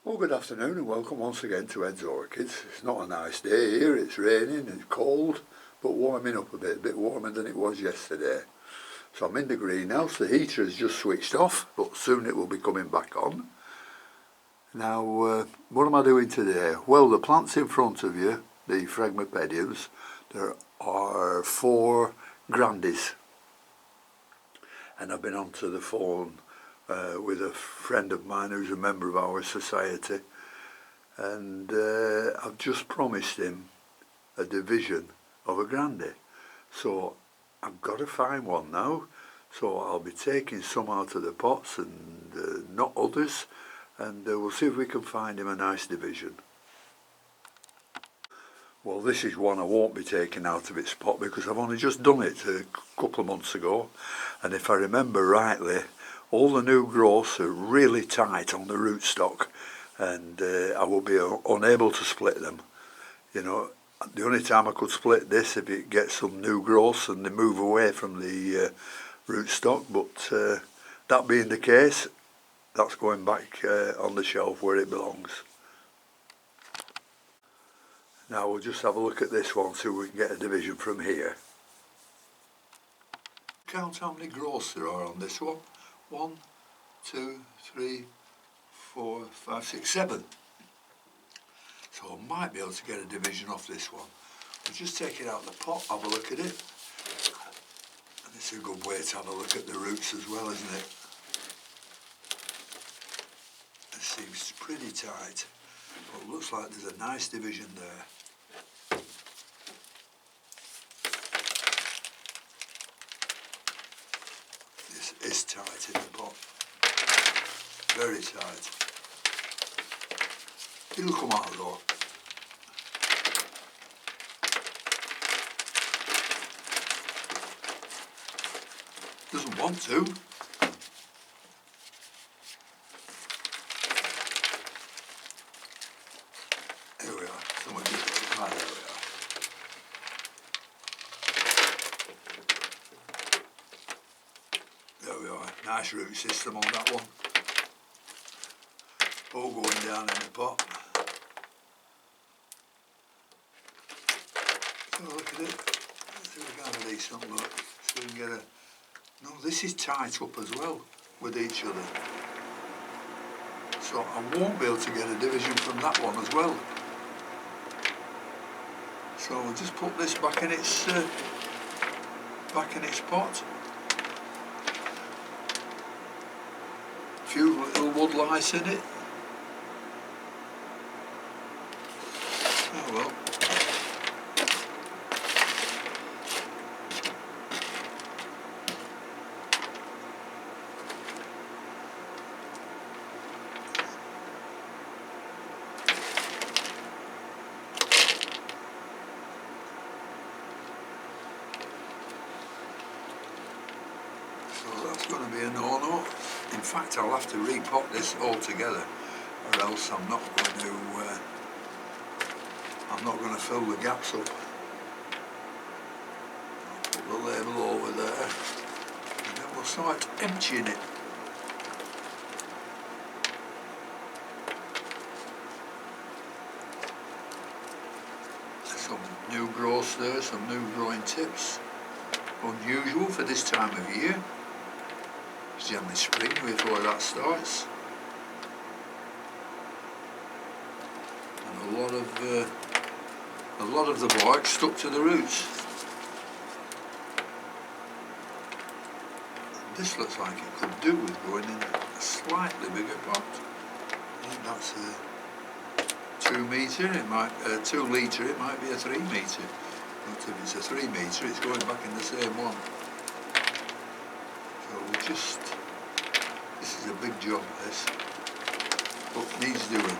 Well, good afternoon and welcome once again to Ed's Orchids. It's not a nice day here, it's raining, it's cold, but warming up a bit warmer than it was yesterday. So I'm in the greenhouse, the heater has just switched off, but soon it will be coming back on. Now, what am I doing today? Well, the plants in front of you, the Phragmipediums, there are 4 Grandies. And I've been onto the phone with a friend of mine who's a member of our society, and I've just promised him a division of a Grandie. So I've got to find one now, so I'll be taking some out of the pots and not others, and we'll see if we can find him a nice division. Well, this is one I won't be taking out of its pot because I've only just done it a couple of months ago, and if I remember rightly, all the new growths are really tight on the rootstock, and I will be unable to split them. You know, the only time I could split this if it gets some new growths and they move away from the rootstock, but that being the case, that's going back on the shelf where it belongs. Now we'll just have a look at this one so we can get a division from here. Count how many growths there are on this one. 1, 2, 3, 4, 5, 6, 7. So I might be able to get a division off this one. We'll just take it out of the pot, have a look at it. And it's a good way to have a look at the roots as well, isn't it? It seems pretty tight, but it looks like there's a nice division there. This is tight in the pot. Very tight. It'll come out though. Doesn't want to. Here we are. Someone just put it right. There we are. There we are. Nice root system on that one. All going down in the pot. So look at it. Let's see if we can have a decent look. So we can get a... No, this is tight up as well with each other. So I won't be able to get a division from that one as well. So we'll just put this back in its pot. A few little wood lice in it. Oh well. So that's going to be a no-no. In fact, I'll have to repot this altogether, or else I'm not going to fill the gaps up. I'll put the label over there, and then we'll start emptying it. Some new growth there, some new growing tips. Unusual for this time of year. It's generally spring before that starts. And a lot of the bark stuck to the roots. And this looks like it could do with going in a slightly bigger pot. I think that's a 2 metre, it might 2 litre, it might be a 3 metre. But if it's a 3 metre, it's going back in the same one. So we'll just, this is a big job, this, but needs doing.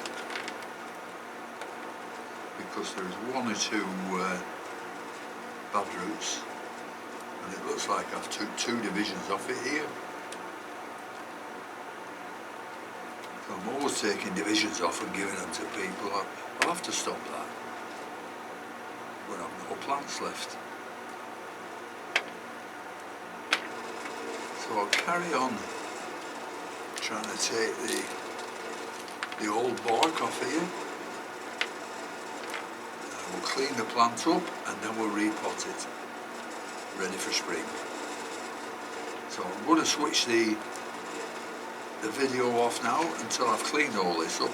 Because there's 1 or 2 bad roots, and it looks like I've took 2 divisions off it here. So I'm always taking divisions off and giving them to people. I'll have to stop that. But I've no plants left. So I'll carry on trying to take the the old bark off here. We'll clean the plant up and then we'll repot it, ready for spring. So I'm going to switch the video off now until I've cleaned all this up,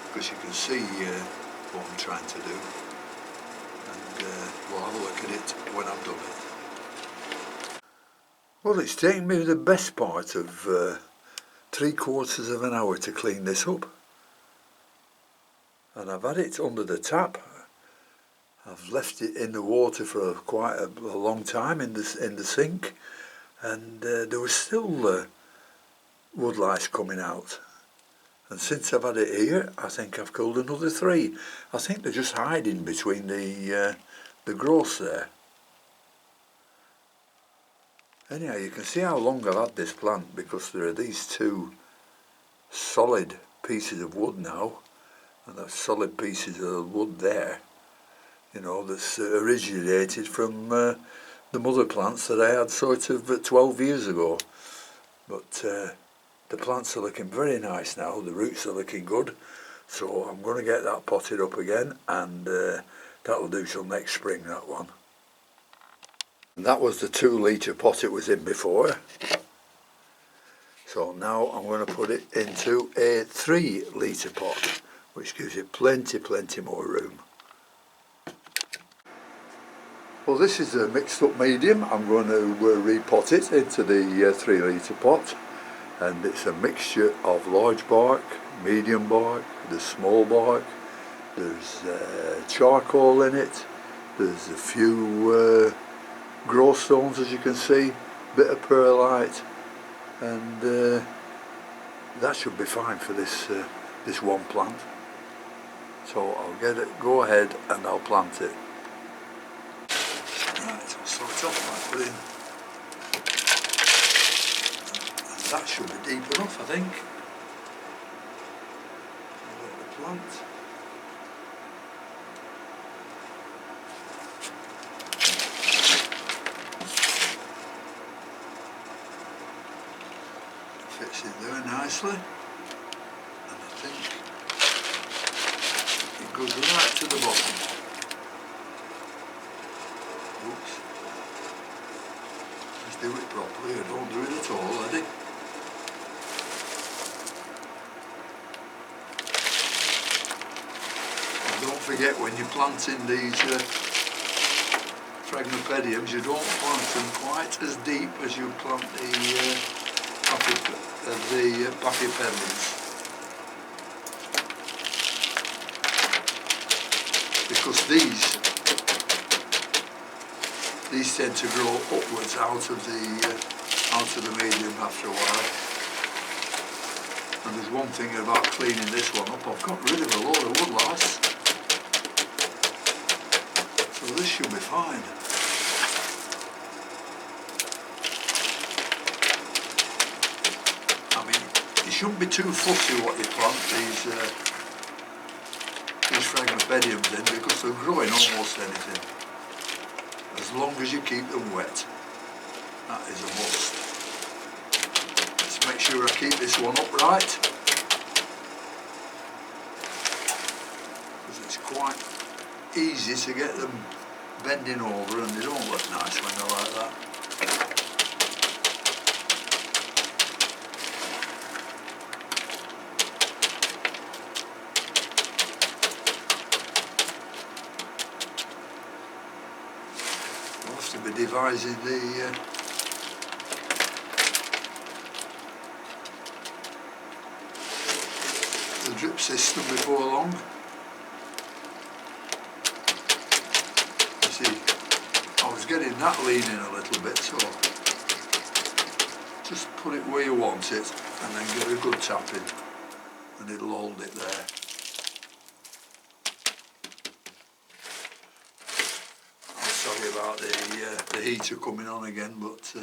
because you can see what I'm trying to do, and we'll have a look at it when I've done it. Well, it's taken me the best part of 3/4 of an hour to clean this up, and I've had it under the tap. I've left it in the water for quite a long time in the sink, and there was still wood lice coming out. And since I've had it here, I think I've killed another 3. I think they're just hiding between the growth there. Anyhow, you can see how long I've had this plant, because there are these 2 solid pieces of wood now, and there's solid pieces of wood there, you know, that's originated from the mother plants that I had sort of 12 years ago. But the plants are looking very nice now, the roots are looking good, so I'm going to get that potted up again, and that'll do till next spring, that one. And that was the 2 litre pot it was in before. So now I'm going to put it into a 3 litre pot, which gives it plenty more room. Well, this is a mixed up medium. I'm going to repot it into the 3 litre pot, and it's a mixture of large bark, medium bark, there's small bark, there's charcoal in it, there's a few growth stones, as you can see, bit of perlite, and that should be fine for this this one plant. So I'll go ahead and I'll plant it. Right, I'll start off by putting, and that should be deep enough, I think. I'll let the plant. Fits in there nicely, and I think it goes right to the bottom. Oops. Let's do it properly, I don't do it at all, Eddie. And don't forget, when you're planting these Phragmipediums, you don't plant them quite as deep as you plant the Paphiopedilums, because these tend to grow upwards out of the medium after a while. And there's one thing about cleaning this one up, I've got rid of a load of wood lice, so this should be fine. You shouldn't be too fussy what you plant these Phragmipediums in, because they'll grow in almost anything, as long as you keep them wet. That is a must. Let's make sure I keep this one upright, because it's quite easy to get them bending over, and they don't look nice when they're like that. Be devising the drip system before long. You see, I was getting that leaning a little bit, so just put it where you want it and then give it a good tapping, and it'll hold it there. Sorry about the heater coming on again, but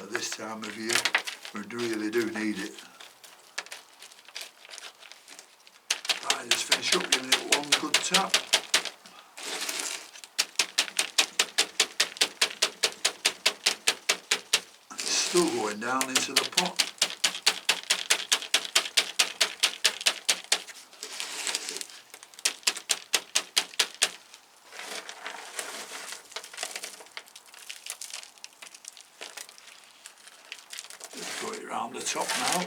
at this time of year we really do need it. I just finish up giving it one good tap. And it's still going down into the pot. around the top now.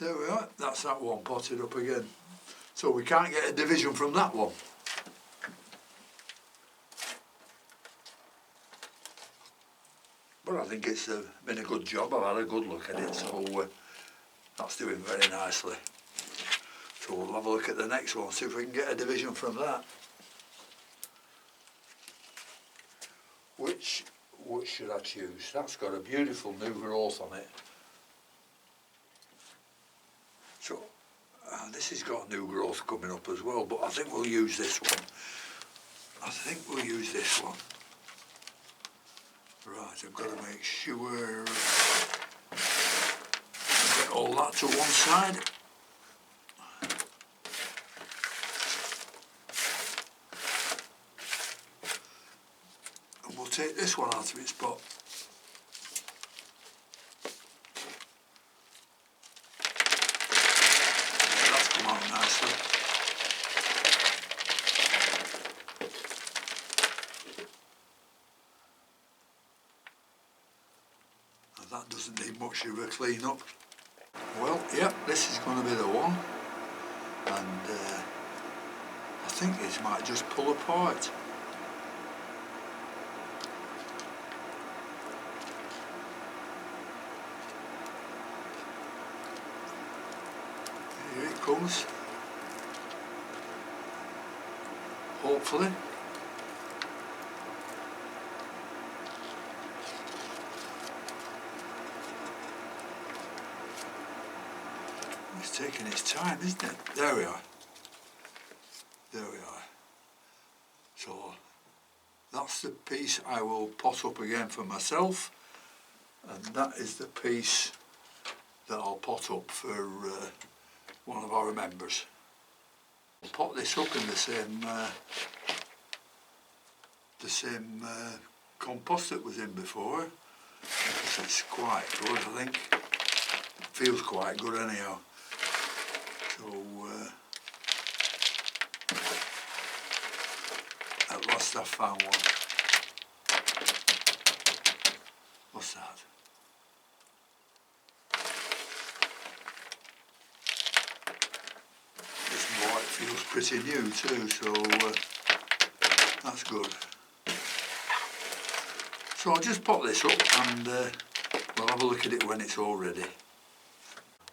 There we are, that's that one potted up again. So we can't get a division from that one. But I think it's been a good job, I've had a good look at it, so that's doing very nicely. So we'll have a look at the next one, see if we can get a division from that. Which should I choose? That's got a beautiful new growth on it. So this has got new growth coming up as well, but I think we'll use this one. Right, I've got to make sure I get all that to one side. And we'll take this one out of its pot. That's come out nicely. That doesn't need much of a clean up. Well, yep, this is going to be the one, and I think this might just pull apart. Here it comes, hopefully. It's taking its time, isn't it? There we are. There we are. So that's the piece I will pot up again for myself, and that is the piece that I'll pot up for one of our members. I'll pot this up in the same compost that was in before, because it's quite good, I think. It feels quite good anyhow. So at last I've found one. What's that? This white feels pretty new too, so that's good. So I'll just pop this up and we'll have a look at it when it's all ready.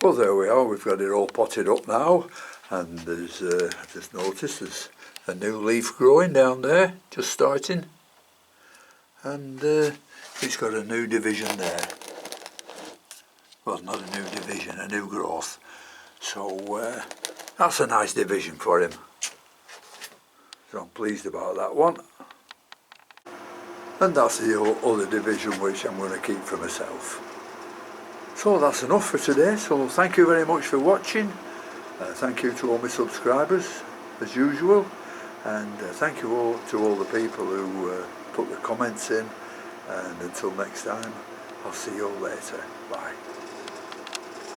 Well, there we are, we've got it all potted up now, and there's, I've just noticed there's a new leaf growing down there, just starting, and it's got a new division there. Well, not a new division, a new growth. So that's a nice division for him. So I'm pleased about that one. And that's the other division which I'm going to keep for myself. So that's enough for today, so thank you very much for watching. Thank you to all my subscribers, as usual, and thank you all to all the people who put the comments in, and until next time, I'll see you all later. Bye.